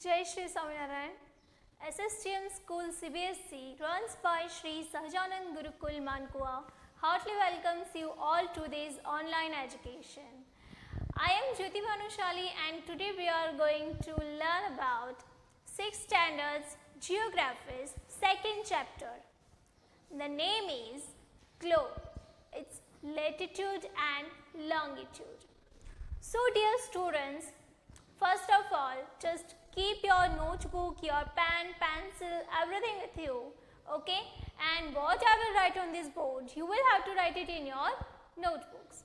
Jai Shri Swaminarayan. SSTM School CBSE runs by Shri Sahajanand Gurukul Mankua heartily welcomes you all to this online education. I am Jyoti Bhanushali and today we are going to learn about 6th standards Geography's second chapter. The name is globe. It's latitude and longitude. So dear students, first of all, just keep your notebook, your pen, pencil, everything with you, okay? And what I will write on this board, you will have to write it in your notebooks.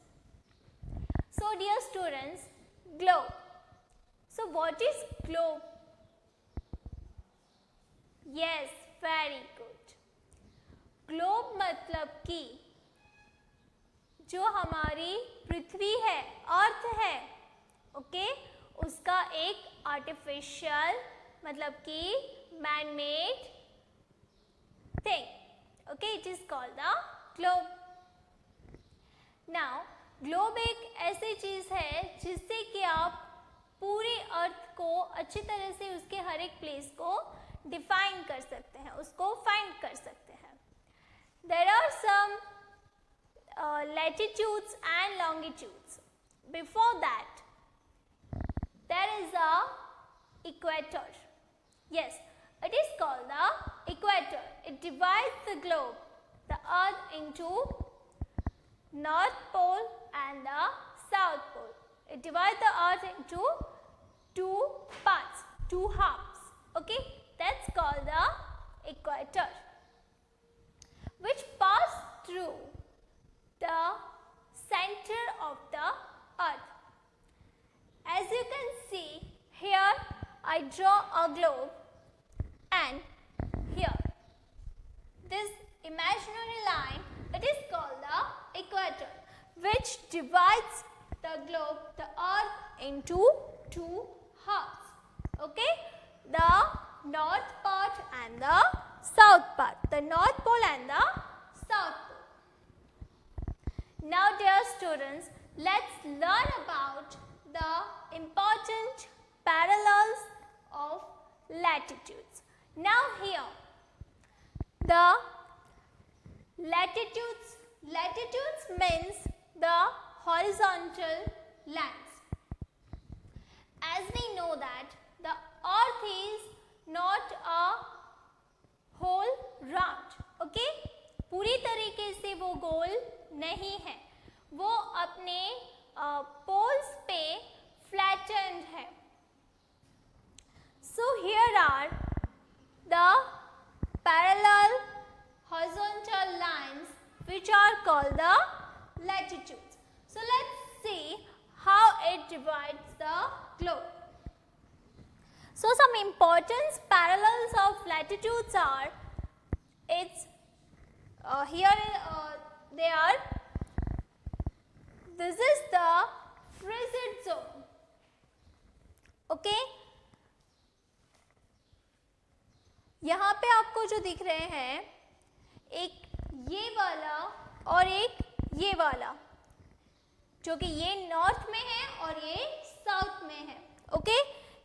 So dear students, globe. So what is globe? Yes, very good. Globe मतलब कि जो हमारी पृथ्वी है, अर्थ है, okay, उसका एक artificial मतलब कि man made thing, okay, it is called the globe. Now globe एक ऐसी चीज है जिससे कि आप पूरे अर्थ को अच्छी तरह से उसके हर एक प्लेस को डिफाइन कर सकते हैं, उसको फाइंड कर सकते हैं. There are some latitudes and longitudes. Before that, there is a equator. Yes, it is called the equator. It divides the globe, the earth, into North Pole and the South Pole. It divides the earth into two parts, two halves. Okay, that's called the equator, which pass through the center of the earth. As you can see here, I draw a globe, and here this imaginary line, it is called the equator, which divides the globe, the earth, into two halves. Okay, the north part and the south part, the north pole and the south pole. Now dear students, let's learn about the important parallels of latitudes. Now here, the latitudes means the horizontal lines. As we know that the earth is not a whole round, okay? पूरी तरीके से वो गोल नहीं है, वो अपने poles पे flattened है. So here are the parallel horizontal lines which are called the latitudes. So let's see how it divides the globe. So some important parallels of latitudes are, it's they are, this is the frigid zone, okay. यहाँ पे आपको जो दिख रहे हैं, एक ये वाला और एक ये वाला, जो कि ये नॉर्थ में है और ये साउथ में है, ओके.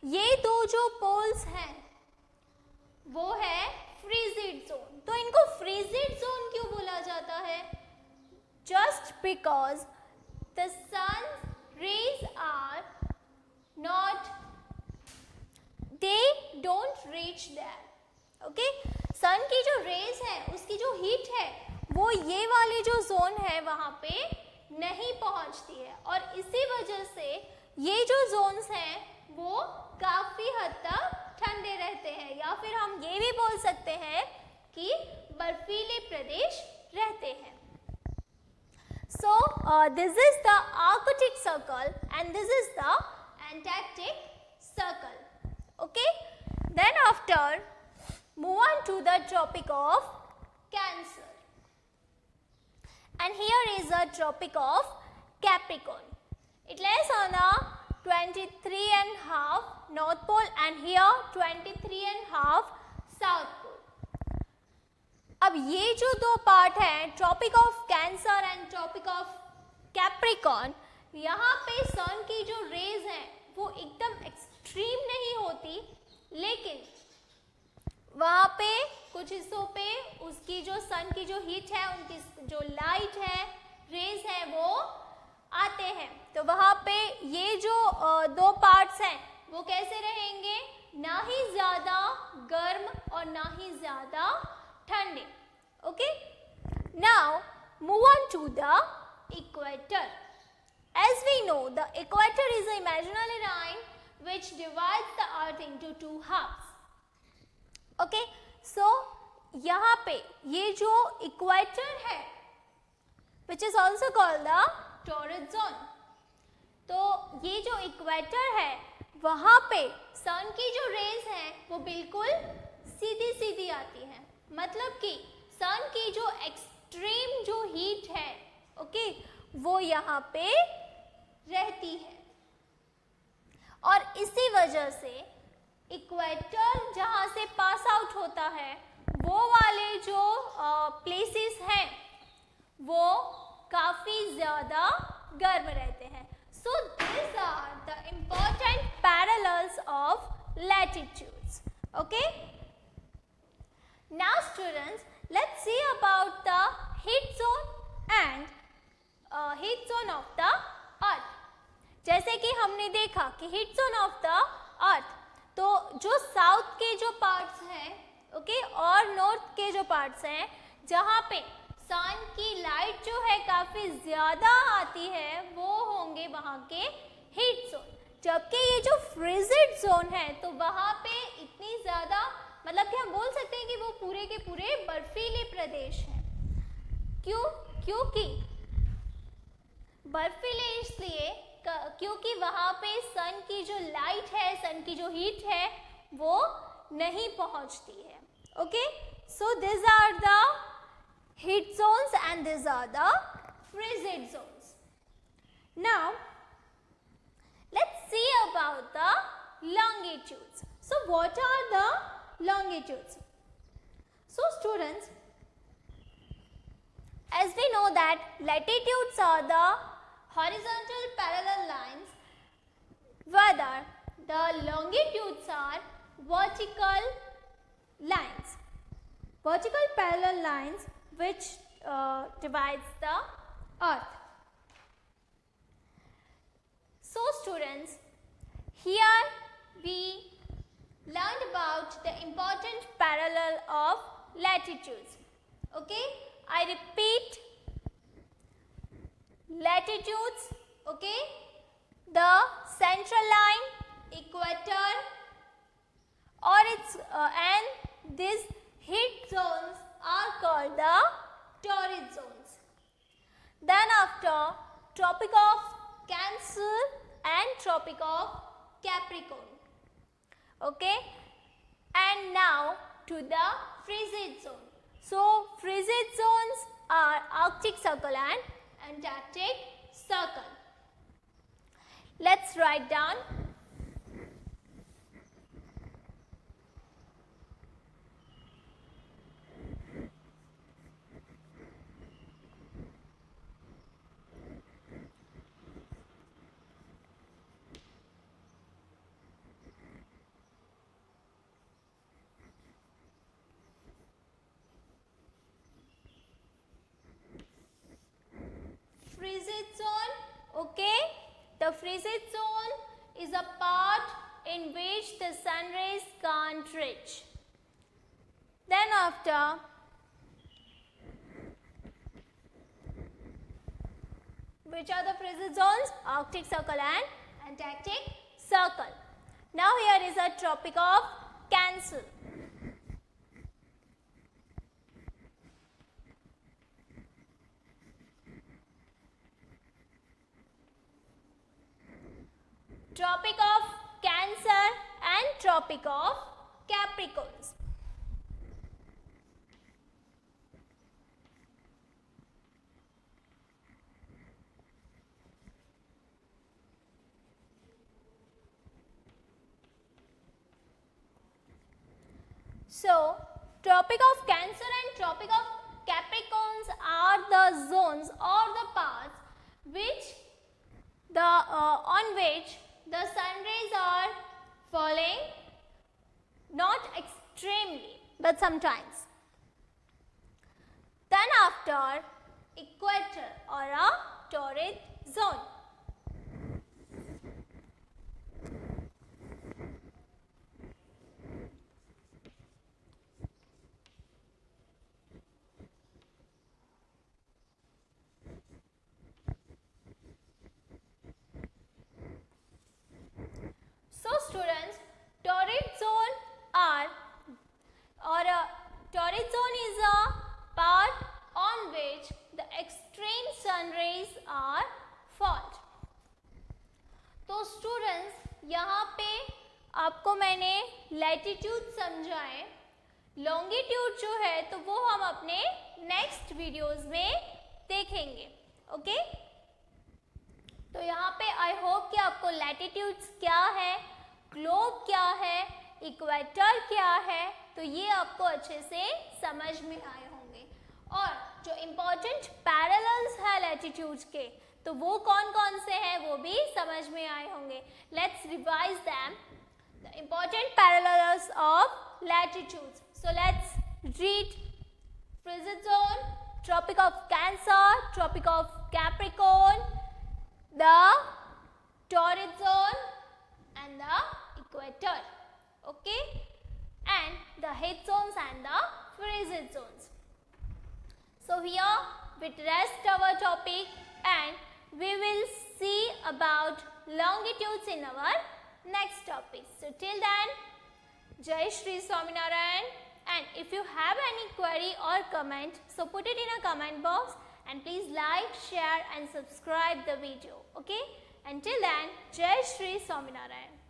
ये दो जो पोल्स हैं वो है फ्रीजिड जोन. तो इनको फ्रीजिड जोन क्यों बोला जाता है? Just because the sun rays are not, they don't reach there, okay. Sun की जो रेज है, उसकी जो हीट है, वो ये वाली जो जोन है वहां पे नहीं पहुंचती है, और इसी वजह से ये जो जोन्स हैं वो काफी हद तक ठंडे रहते हैं, या फिर हम ये भी बोल सकते हैं कि बर्फीले प्रदेश रहते हैं. So this is the Arctic Circle and this is the Antarctic Circle, okay. Then after, move on to the Tropic of Cancer, and here is the Tropic of Capricorn. It lies on a 23.5 North Pole and here 23.5 South Pole. अब ये जो दो part हैं, tropic of Cancer and tropic of Capricorn, यहाँ पे सन की जो raise हैं वो एकदम एक्सट्रीम नहीं होती, लेकिन वहाँ पे कुछ हिस्सों पे उसकी जो सन की जो हीट है, उनकी जो लाइट है, रेज है, वो आते हैं। तो वहाँ पे ये जो दो पार्ट्स हैं वो कैसे रहेंगे, ना ही ज़्यादा गर्म और ना ही ज़्यादा ठंडे। Okay, now move on to the equator. As we know, the equator is an imaginary line which divides the earth into two halves. Okay, so यहाँ पे ये जो इक्वेटर है which is also called the torrid zone. तो ये जो equator है वहाँ पे सन की जो रेज है वो बिल्कुल सीधी सीधी आती है, मतलब कि सन की जो एक्सट्रीम जो हीट है, ओके, वो यहाँ पे रहती है। और इसी वजह से इक्वेटर जहाँ से पास आउट होता है वो वाले जो प्लेसेस हैं वो काफ़ी ज़्यादा गर्म रहते हैं। So this are the important parallels of latitudes. Okay, now students, let's see about the heat zone and heat zone of the earth. जैसे कि हमने देखा कि heat zone of the earth, तो जो साउथ के जो पार्ट्स हैं, ओके, और नॉर्थ के जो पार्ट्स हैं जहाँ पे सन की लाइट जो है काफ़ी ज़्यादा आती है, वो होंगे वहाँ के हीट जोन। जबकि ये जो फ्रिजिड जोन है तो वहाँ पे इतनी ज़्यादा, मतलब कि हम बोल सकते हैं कि वो पूरे के पूरे बर्फीले प्रदेश हैं। क्यों? क्योंकि बर्फीले इसलिए क्योंकि वहाँ पे सन की जो लाइट है, सन की जो हीट है, वो नहीं पहुँचती है। Okay, so this are the heat zones and these are the frigid zones. Now let's see about the longitudes. So what are the longitudes? So students, as we know that latitudes are the horizontal parallel lines, whether the longitudes are vertical lines, vertical parallel lines which divides the earth. So students, here we learned about the important parallel of latitudes. Okay, I repeat, latitudes, okay, the central line, equator, or its and these heat zones are called the torrid zones. Then after, Tropic of Cancer and Tropic of Capricorn. Okay, and now to the frigid zone. So frigid zones are Arctic Circle and Antarctic Circle. Let's write down. Frigid zone, okay, the frigid zone is a part in which the sun rays can't reach. Then after, which are the frigid zones? Arctic Circle and Antarctic Circle. Now here is a Tropic of Cancer. Tropic of Cancer and Tropic of Capricorns. So, Tropic of Cancer and Tropic of Capricorns are the zones or the paths which on which the sun rays are falling extremely, but sometimes. Then after equator or a torrid zone. So students, torrid zone torrid zone is a part on which the extreme sun rays are fall. तो students यहाँ पे आपको मैंने latitude समझाए, longitude जो है तो वो हम अपने नेक्स्ट वीडियोस में देखेंगे. ओके तो यहाँ पे आई होप कि आपको लैटिट्यूड्स क्या है, ग्लोब क्या है, इक्वेटर क्या है, तो ये आपको अच्छे से समझ में आए होंगे. और जो इम्पोर्टेंट पैरेलल्स है लैटिट्यूड्स के तो वो कौन कौन से हैं वो भी समझ में आए होंगे. Let's revise them, the important parallels of latitudes. So let's read frigid zone, tropic of Cancer, tropic of Capricorn, the torrid zone and the equator, okay, and the heat zones and the frigid zones. So here we rest our topic and we will see about longitudes in our next topic. So till then, Jai Shri Swaminarayan, and if you have any query or comment, so put it in a comment box. And please like, share and subscribe the video. Okay? Until then, Jai Shri Swaminarayan.